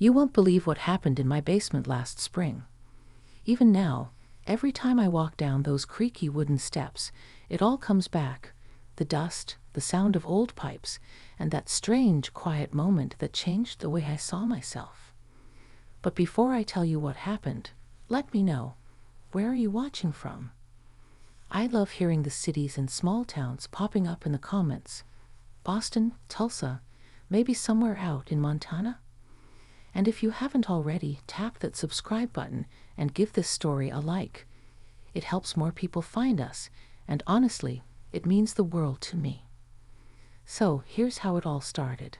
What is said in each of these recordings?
You won't believe what happened in my basement last spring. Even now, every time I walk down those creaky wooden steps, it all comes back. The dust, the sound of old pipes, and that strange, quiet moment that changed the way I saw myself. But before I tell you what happened, let me know, where are you watching from? I love hearing the cities and small towns popping up in the comments. Boston, Tulsa, maybe somewhere out in Montana? And if you haven't already, tap that subscribe button and give this story a like. It helps more people find us, and honestly, it means the world to me. So, here's how it all started.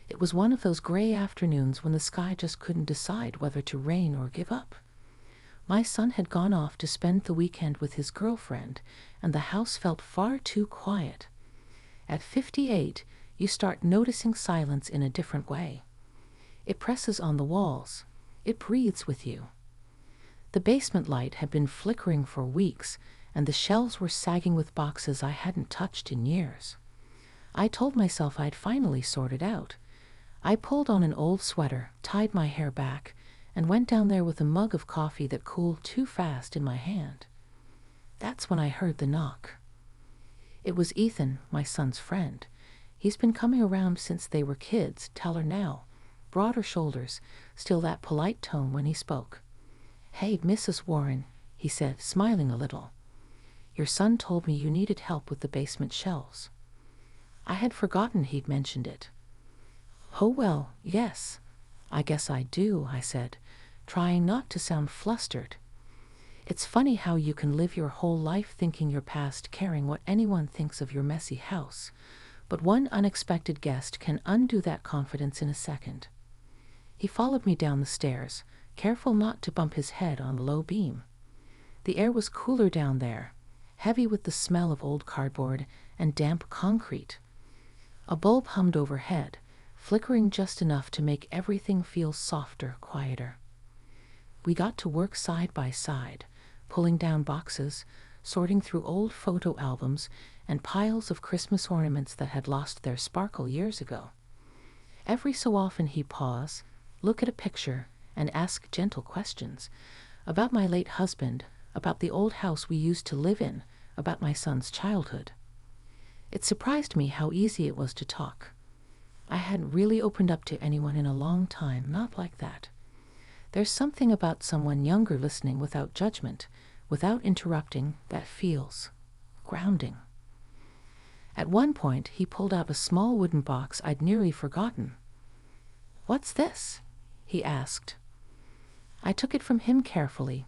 It was one of those gray afternoons when the sky just couldn't decide whether to rain or give up. My son had gone off to spend the weekend with his girlfriend, and the house felt far too quiet. At 58, you start noticing silence in a different way. It presses on the walls. It breathes with you. The basement light had been flickering for weeks, and the shelves were sagging with boxes I hadn't touched in years. I told myself I'd finally sorted out. I pulled on an old sweater, tied my hair back, and went down there with a mug of coffee that cooled too fast in my hand. That's when I heard the knock. It was Ethan, my son's friend. He's been coming around since they were kids, tell her now. Broader shoulders, still that polite tone when he spoke. "Hey, Mrs. Warren," he said, smiling a little. "Your son told me you needed help with the basement shelves." I had forgotten he'd mentioned it. "Oh, well, yes. I guess I do," I said, trying not to sound flustered. It's funny how you can live your whole life thinking you're past caring what anyone thinks of your messy house, but one unexpected guest can undo that confidence in a second. He followed me down the stairs, careful not to bump his head on the low beam. The air was cooler down there, heavy with the smell of old cardboard and damp concrete. A bulb hummed overhead, flickering just enough to make everything feel softer, quieter. We got to work side by side, pulling down boxes, sorting through old photo albums and piles of Christmas ornaments that had lost their sparkle years ago. Every so often he'd pause, look at a picture, and ask gentle questions about my late husband, about the old house we used to live in, about my son's childhood. It surprised me how easy it was to talk. I hadn't really opened up to anyone in a long time, not like that. There's something about someone younger listening without judgment, without interrupting, that feels grounding. At one point, he pulled out a small wooden box I'd nearly forgotten. "What's this?" he asked. I took it from him carefully.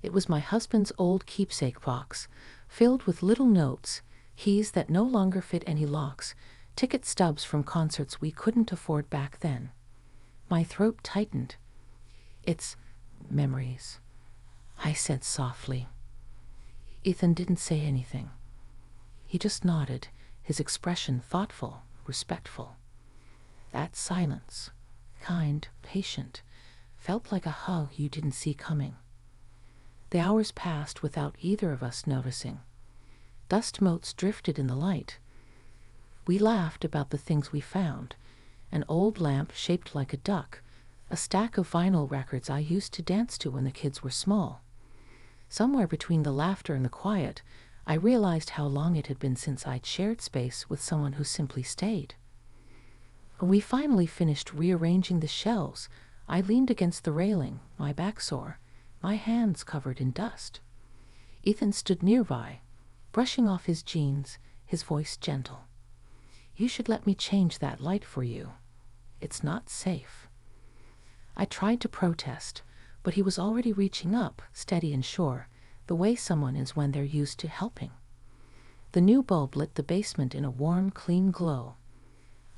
It was my husband's old keepsake box, filled with little notes, keys that no longer fit any locks, ticket stubs from concerts we couldn't afford back then. My throat tightened. "It's memories," I said softly. Ethan didn't say anything. He just nodded, his expression thoughtful, respectful. That silence, kind, patient, felt like a hug you didn't see coming. The hours passed without either of us noticing. Dust motes drifted in the light. We laughed about the things we found: an old lamp shaped like a duck, a stack of vinyl records I used to dance to when the kids were small. Somewhere between the laughter and the quiet, I realized how long it had been since I'd shared space with someone who simply stayed. When we finally finished rearranging the shelves, I leaned against the railing, my back sore, my hands covered in dust. Ethan stood nearby, brushing off his jeans, his voice gentle. "You should let me change that light for you. It's not safe." I tried to protest, but he was already reaching up, steady and sure, the way someone is when they're used to helping. The new bulb lit the basement in a warm, clean glow.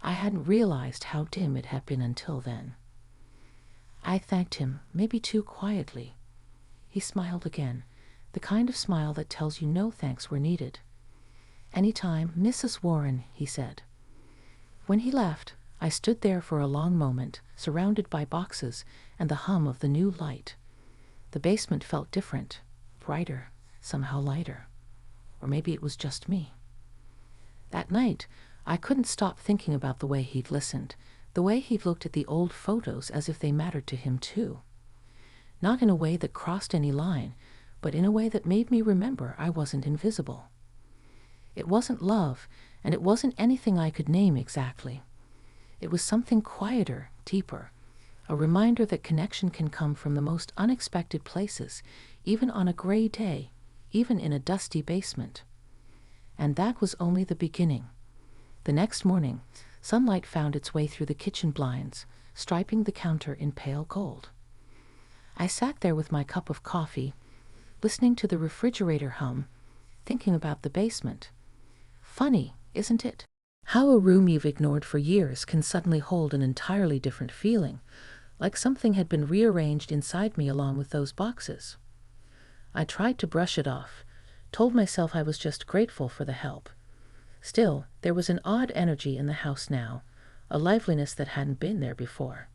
I hadn't realized how dim it had been until then. I thanked him, maybe too quietly. He smiled again, the kind of smile that tells you no thanks were needed. "Anytime, Mrs. Warren," he said. When he left, I stood there for a long moment, surrounded by boxes and the hum of the new light. The basement felt different, brighter, somehow lighter. Or maybe it was just me. That night, I couldn't stop thinking about the way he'd listened, The way he'd looked at the old photos as if they mattered to him too. Not in a way that crossed any line, but in a way that made me remember I wasn't invisible. It wasn't love, and it wasn't anything I could name exactly. It was something quieter, deeper, a reminder that connection can come from the most unexpected places, even on a gray day, even in a dusty basement. And that was only the beginning. The next morning, sunlight found its way through the kitchen blinds, striping the counter in pale gold. I sat there with my cup of coffee, listening to the refrigerator hum, thinking about the basement. Funny, isn't it? How a room you've ignored for years can suddenly hold an entirely different feeling, like something had been rearranged inside me along with those boxes. I tried to brush it off, told myself I was just grateful for the help. Still, there was an odd energy in the house now, a liveliness that hadn't been there before.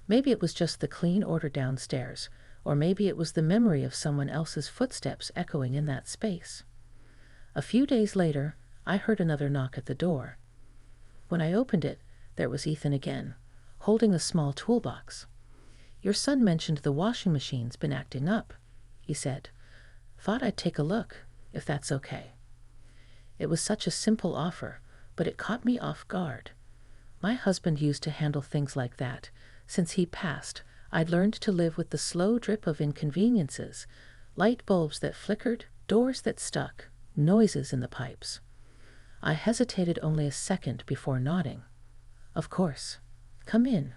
Maybe it was just the clean order downstairs, or maybe it was the memory of someone else's footsteps echoing in that space. A few days later, I heard another knock at the door. When I opened it, there was Ethan again, holding a small toolbox. "Your son mentioned the washing machine's been acting up," he said. "Thought I'd take a look, if that's okay." It was such a simple offer, but it caught me off guard. My husband used to handle things like that. Since he passed, I'd learned to live with the slow drip of inconveniences, light bulbs that flickered, doors that stuck, noises in the pipes. I hesitated only a second before nodding. "Of course. Come in."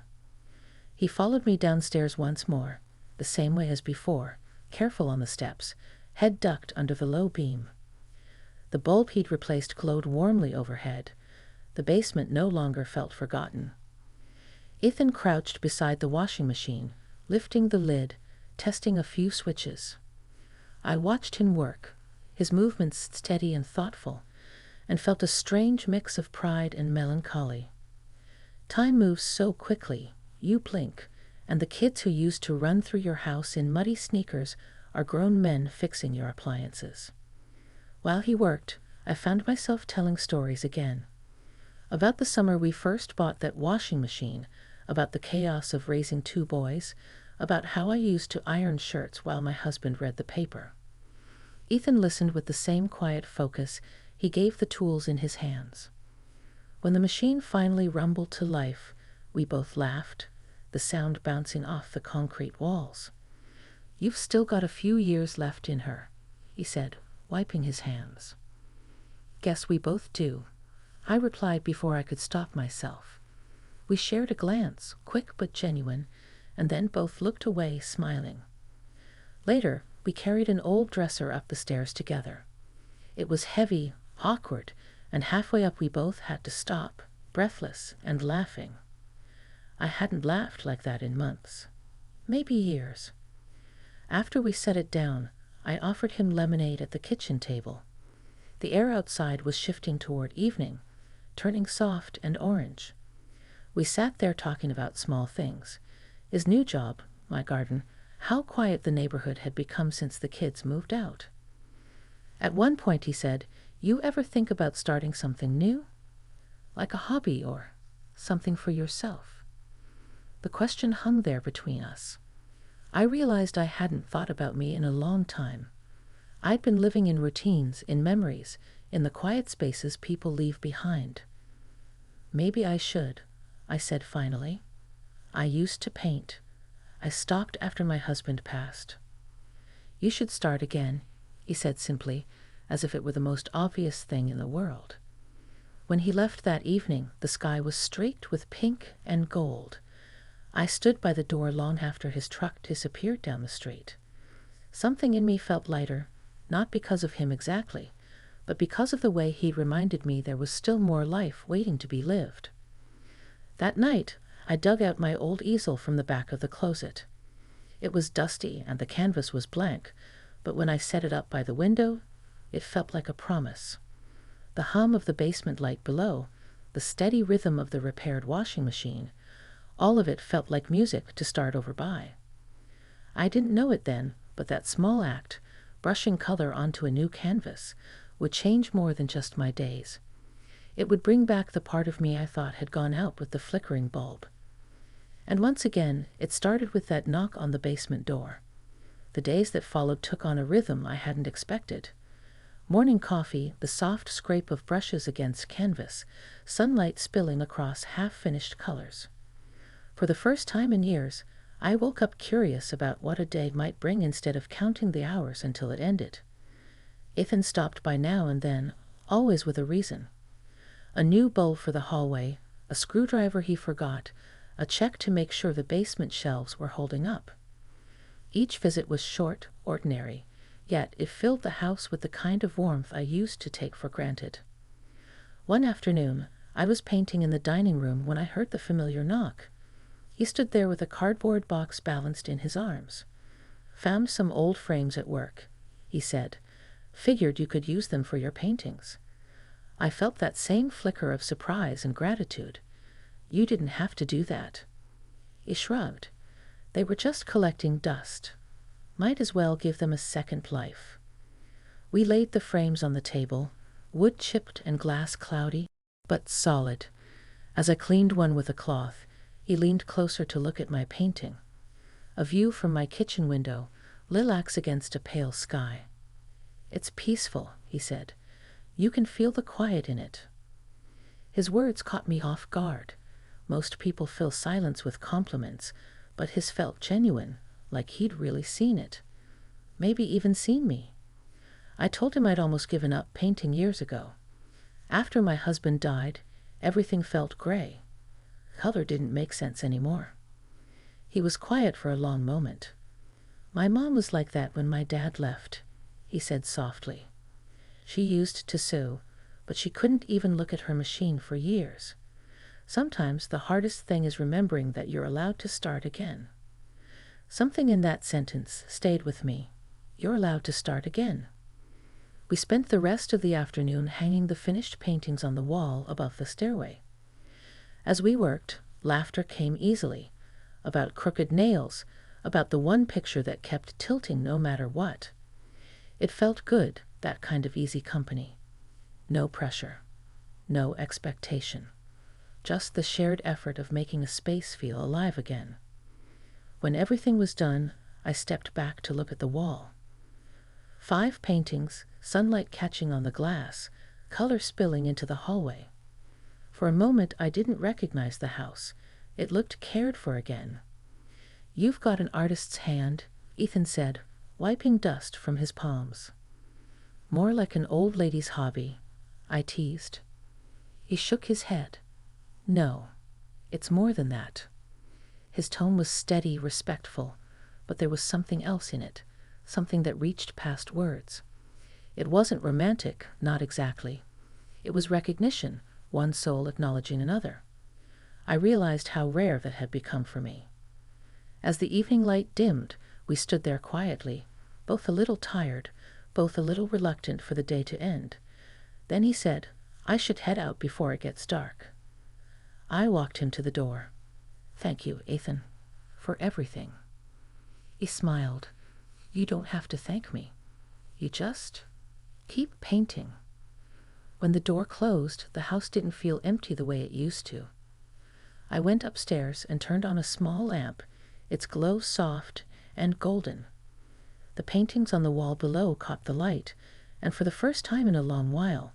He followed me downstairs once more, the same way as before, careful on the steps, head ducked under the low beam. The bulb he'd replaced glowed warmly overhead. The basement no longer felt forgotten. Ethan crouched beside the washing machine, lifting the lid, testing a few switches. I watched him work, his movements steady and thoughtful, and felt a strange mix of pride and melancholy. Time moves so quickly, you blink, and the kids who used to run through your house in muddy sneakers are grown men fixing your appliances. While he worked, I found myself telling stories again. About the summer we first bought that washing machine, about the chaos of raising 2 boys, about how I used to iron shirts while my husband read the paper. Ethan listened with the same quiet focus he gave the tools in his hands. When the machine finally rumbled to life, we both laughed, the sound bouncing off the concrete walls. "You've still got a few years left in her," he said, wiping his hands. "Guess we both do," I replied before I could stop myself. We shared a glance, quick but genuine, and then both looked away, smiling. Later, we carried an old dresser up the stairs together. It was heavy, awkward, and halfway up we both had to stop, breathless and laughing. I hadn't laughed like that in months, maybe years. After we set it down, I offered him lemonade at the kitchen table. The air outside was shifting toward evening, turning soft and orange. We sat there talking about small things. His new job, my garden, how quiet the neighborhood had become since the kids moved out. At one point he said, "You ever think about starting something new? Like a hobby or something for yourself?" The question hung there between us. I realized I hadn't thought about me in a long time. I'd been living in routines, in memories, in the quiet spaces people leave behind. "Maybe I should," I said finally. "I used to paint. I stopped after my husband passed." "You should start again," he said simply, as if it were the most obvious thing in the world. When he left that evening, the sky was streaked with pink and gold. I stood by the door long after his truck disappeared down the street. Something in me felt lighter, not because of him exactly, but because of the way he reminded me there was still more life waiting to be lived. That night, I dug out my old easel from the back of the closet. It was dusty and the canvas was blank, but when I set it up by the window, it felt like a promise. The hum of the basement light below, the steady rhythm of the repaired washing machine, all of it felt like music to start over by. I didn't know it then, but that small act, brushing color onto a new canvas, would change more than just my days. It would bring back the part of me I thought had gone out with the flickering bulb. And once again, it started with that knock on the basement door. The days that followed took on a rhythm I hadn't expected. Morning coffee, the soft scrape of brushes against canvas, sunlight spilling across half-finished colors. For the first time in years, I woke up curious about what a day might bring instead of counting the hours until it ended. Ethan stopped by now and then, always with a reason. A new bowl for the hallway, a screwdriver he forgot, a check to make sure the basement shelves were holding up. Each visit was short, ordinary, yet it filled the house with the kind of warmth I used to take for granted. One afternoon, I was painting in the dining room when I heard the familiar knock. He stood there with a cardboard box balanced in his arms. "Found some old frames at work," he said. "Figured you could use them for your paintings." I felt that same flicker of surprise and gratitude. "You didn't have to do that." He shrugged. "They were just collecting dust. Might as well give them a second life." We laid the frames on the table, wood chipped and glass cloudy, but solid. As I cleaned one with a cloth, he leaned closer to look at my painting. A view from my kitchen window, lilacs against a pale sky. "It's peaceful," he said. "You can feel the quiet in it." His words caught me off guard. Most people fill silence with compliments, but his felt genuine, like he'd really seen it. Maybe even seen me. I told him I'd almost given up painting years ago. After my husband died, everything felt gray. Color didn't make sense anymore. He was quiet for a long moment. "My mom was like that when my dad left," he said softly. "She used to sew, but she couldn't even look at her machine for years. Sometimes the hardest thing is remembering that you're allowed to start again." Something in that sentence stayed with me. You're allowed to start again. We spent the rest of the afternoon hanging the finished paintings on the wall above the stairway. As we worked, laughter came easily, about crooked nails, about the one picture that kept tilting no matter what. It felt good, that kind of easy company. No pressure, no expectation, just the shared effort of making a space feel alive again. When everything was done, I stepped back to look at the wall. 5 paintings, sunlight catching on the glass, color spilling into the hallway. For a moment I didn't recognize the house. It looked cared for again. "You've got an artist's hand," Ethan said, wiping dust from his palms. "More like an old lady's hobby," I teased. He shook his head. "No, it's more than that." His tone was steady, respectful, but there was something else in it, something that reached past words. It wasn't romantic, not exactly. It was recognition, one soul acknowledging another. I realized how rare that had become for me. As the evening light dimmed, we stood there quietly, both a little tired, both a little reluctant for the day to end. Then he said, "I should head out before it gets dark." I walked him to the door. "Thank you, Ethan, for everything." He smiled. "You don't have to thank me. You just keep painting." When the door closed, the house didn't feel empty the way it used to. I went upstairs and turned on a small lamp, its glow soft and golden. The paintings on the wall below caught the light, and for the first time in a long while,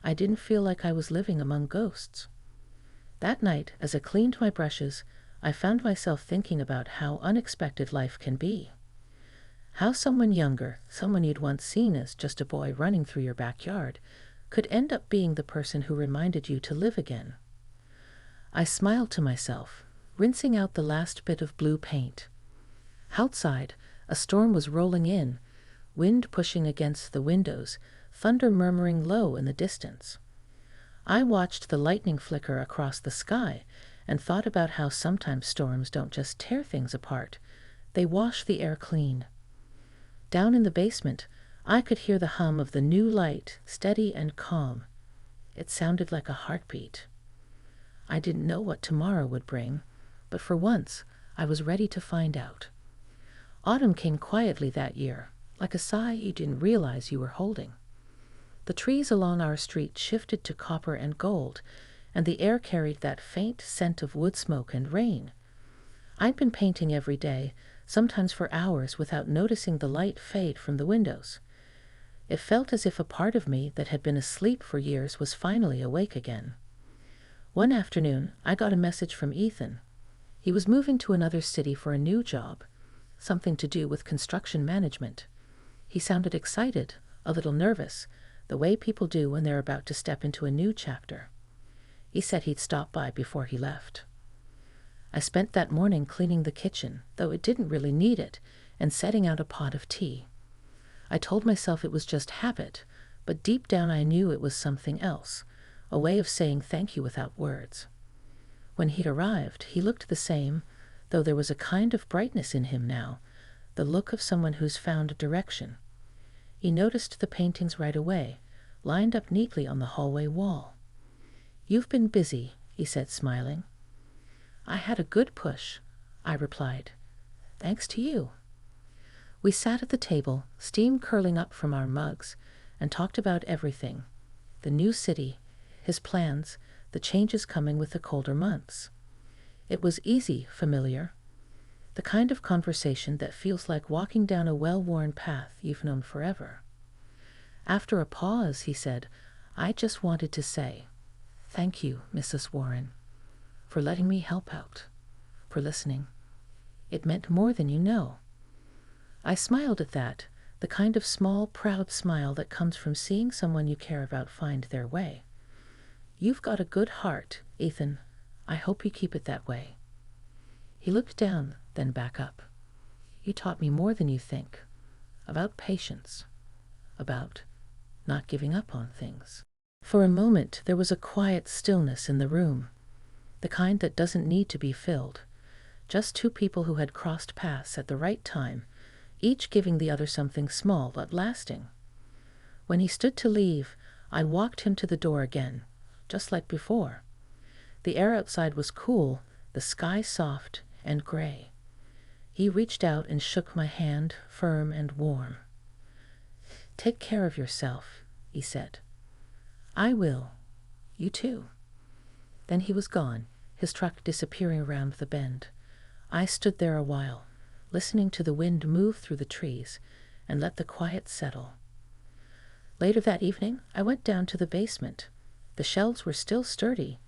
I didn't feel like I was living among ghosts. That night, as I cleaned my brushes, I found myself thinking about how unexpected life can be. How someone younger, someone you'd once seen as just a boy running through your backyard, could end up being the person who reminded you to live again. I smiled to myself, rinsing out the last bit of blue paint. Outside, a storm was rolling in, wind pushing against the windows, thunder murmuring low in the distance. I watched the lightning flicker across the sky and thought about how sometimes storms don't just tear things apart, they wash the air clean. Down in the basement, I could hear the hum of the new light, steady and calm. It sounded like a heartbeat. I didn't know what tomorrow would bring, but for once, I was ready to find out. Autumn came quietly that year, like a sigh you didn't realize you were holding. The trees along our street shifted to copper and gold, and the air carried that faint scent of wood smoke and rain. I'd been painting every day, sometimes for hours without noticing the light fade from the windows. It felt as if a part of me that had been asleep for years was finally awake again. One afternoon, I got a message from Ethan. He was moving to another city for a new job, something to do with construction management. He sounded excited, a little nervous, the way people do when they're about to step into a new chapter. He said he'd stop by before he left. I spent that morning cleaning the kitchen, though it didn't really need it, and setting out a pot of tea. I told myself it was just habit, but deep down I knew it was something else, a way of saying thank you without words. When he'd arrived, he looked the same, though there was a kind of brightness in him now, the look of someone who's found direction. He noticed the paintings right away, lined up neatly on the hallway wall. "You've been busy," he said, smiling. "I had a good push," I replied. "Thanks to you." We sat at the table, steam curling up from our mugs, and talked about everything: the new city, his plans, the changes coming with the colder months. It was easy, familiar, the kind of conversation that feels like walking down a well-worn path you've known forever. After a pause, he said, "I just wanted to say, thank you, Mrs. Warren, for letting me help out, for listening. It meant more than you know." I smiled at that, the kind of small, proud smile that comes from seeing someone you care about find their way. "You've got a good heart, Ethan. I hope you keep it that way." He looked down, then back up. "You taught me more than you think, about patience, about not giving up on things." For a moment, there was a quiet stillness in the room, the kind that doesn't need to be filled, just two people who had crossed paths at the right time, each giving the other something small but lasting. When he stood to leave, I walked him to the door again, just like before. The air outside was cool, the sky soft and gray. He reached out and shook my hand, firm and warm. "Take care of yourself," he said. "I will. You too." Then he was gone, his truck disappearing around the bend. I stood there a while, listening to the wind move through the trees, and let the quiet settle. Later that evening, I went down to the basement. The shelves were still sturdy,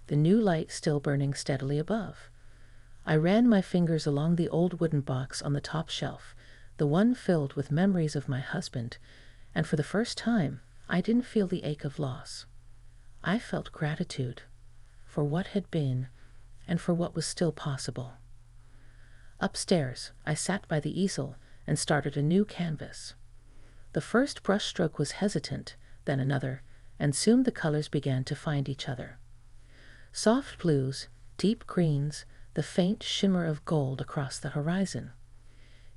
the new light still burning steadily above. I ran my fingers along the old wooden box on the top shelf, the one filled with memories of my husband, and for the first time, I didn't feel the ache of loss. I felt gratitude for what had been and for what was still possible. Upstairs, I sat by the easel and started a new canvas. The first brushstroke was hesitant, then another, and soon the colors began to find each other. Soft blues, deep greens, the faint shimmer of gold across the horizon.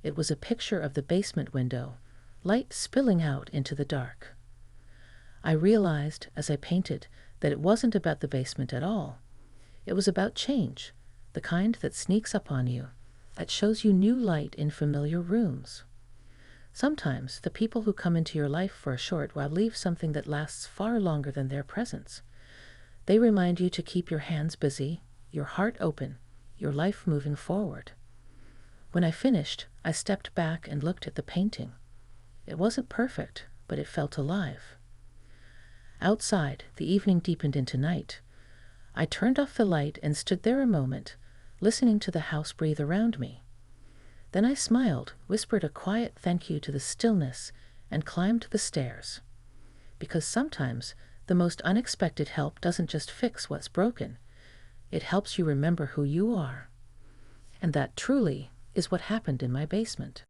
It was a picture of the basement window, light spilling out into the dark. I realized, as I painted, that it wasn't about the basement at all. It was about change, the kind that sneaks up on you, that shows you new light in familiar rooms. Sometimes the people who come into your life for a short while leave something that lasts far longer than their presence. They remind you to keep your hands busy, your heart open, your life moving forward. When I finished, I stepped back and looked at the painting. It wasn't perfect, but it felt alive. Outside, the evening deepened into night. I turned off the light and stood there a moment, listening to the house breathe around me. Then I smiled, whispered a quiet thank you to the stillness, and climbed the stairs. Because sometimes the most unexpected help doesn't just fix what's broken. It helps you remember who you are. And that truly is what happened in my basement.